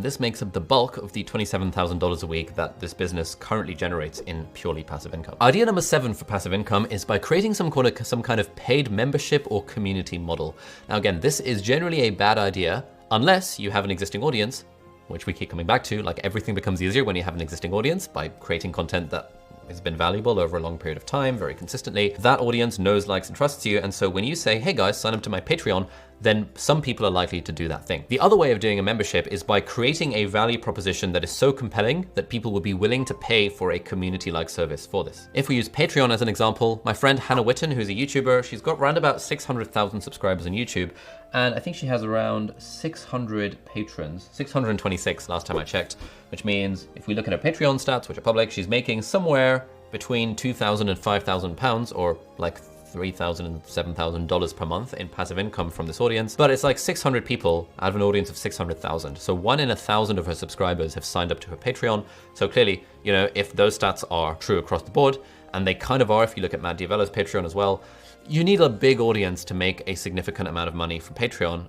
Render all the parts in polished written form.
This makes up the bulk of the $27,000 a week that this business currently generates in purely passive income. Idea number 7 for passive income is by creating some kind of paid membership or community model. Now again, this is generally a bad idea unless you have an existing audience, which we keep coming back to. Like, everything becomes easier when you have an existing audience by creating content that has been valuable over a long period of time, very consistently. That audience knows, likes, and trusts you. And so when you say, hey guys, sign up to my Patreon, then some people are likely to do that thing. The other way of doing a membership is by creating a value proposition that is so compelling that people will be willing to pay for a community-like service for this. If we use Patreon as an example, my friend Hannah Witten, who's a YouTuber, she's got around about 600,000 subscribers on YouTube. And I think she has around 600 patrons, 626 last time I checked, which means if we look at her Patreon stats, which are public, she's making somewhere between £2,000 and £5,000, or like $3,000 and $7,000 per month in passive income from this audience. But it's like 600 people out of an audience of 600,000. So 1 in 1,000 of her subscribers have signed up to her Patreon. So clearly, you know, if those stats are true across the board, and they kind of are if you look at Matt D'Avella's Patreon as well, you need a big audience to make a significant amount of money from Patreon.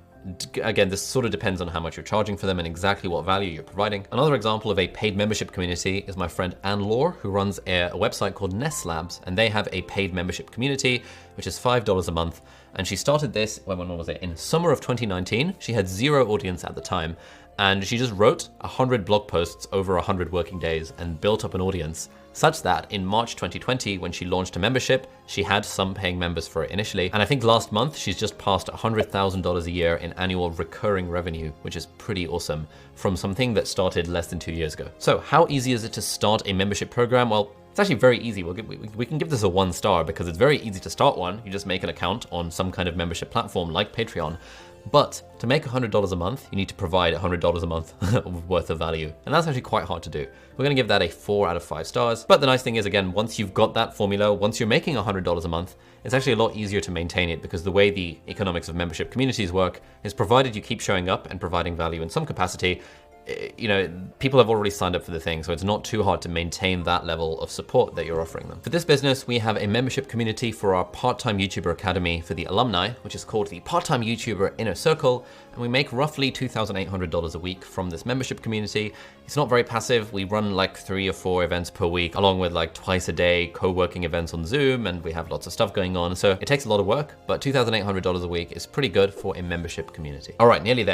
Again, this sort of depends on how much you're charging for them and exactly what value you're providing. Another example of a paid membership community is my friend Anne Law, who runs a website called Nest Labs, and they have a paid membership community, which is $5 a month. And she started this, when was it? In summer of 2019. She had 0 audience at the time. And she just wrote 100 blog posts over 100 working days and built up an audience such that in March 2020, when she launched a membership, she had some paying members for it initially. And I think last month, she's just passed $100,000 a year in annual recurring revenue, which is pretty awesome from something that started less than 2 years ago. So how easy is it to start a membership program? Well, it's actually very easy. We can give this a 1 star because it's very easy to start one. You just make an account on some kind of membership platform like Patreon. But to make $100 a month, you need to provide $100 a month worth of value. And that's actually quite hard to do. We're gonna give that a 4 out of 5 stars. But the nice thing is, again, once you've got that formula, once you're making $100 a month, it's actually a lot easier to maintain it, because the way the economics of membership communities work is, provided you keep showing up and providing value in some capacity, you know, people have already signed up for the thing, so it's not too hard to maintain that level of support that you're offering them. For this business, we have a membership community for our part-time YouTuber academy for the alumni, which is called the Part-Time YouTuber Inner Circle, and we make roughly $2,800 a week from this membership community. It's not very passive. We run like 3 or 4 events per week, along with like twice a day co-working events on Zoom, and we have lots of stuff going on. So it takes a lot of work, but $2,800 a week is pretty good for a membership community. All right, nearly there.